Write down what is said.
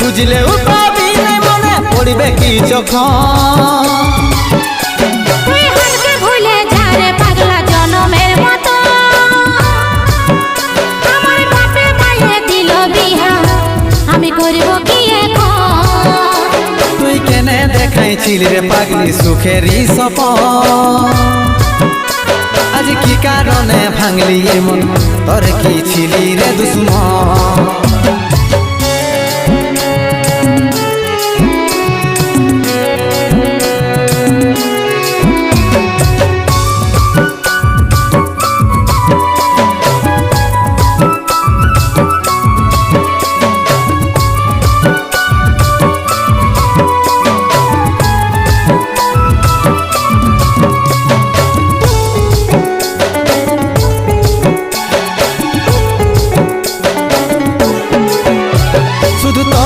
বুঝলেও পাবি না মনে পড়বে কি যখন তুই হাতকে ভুলে যা রে পাগলা জনমের মতো আমার বাপে মাইয়ে দিল বিহা আমি করব কি এখন তুই কেনে দেখাইছিলি রে পাগলি সুখেরই সপন আজ কি কারণে ভাঙলি এমন তোর কি ছিলি রে দুশ্মন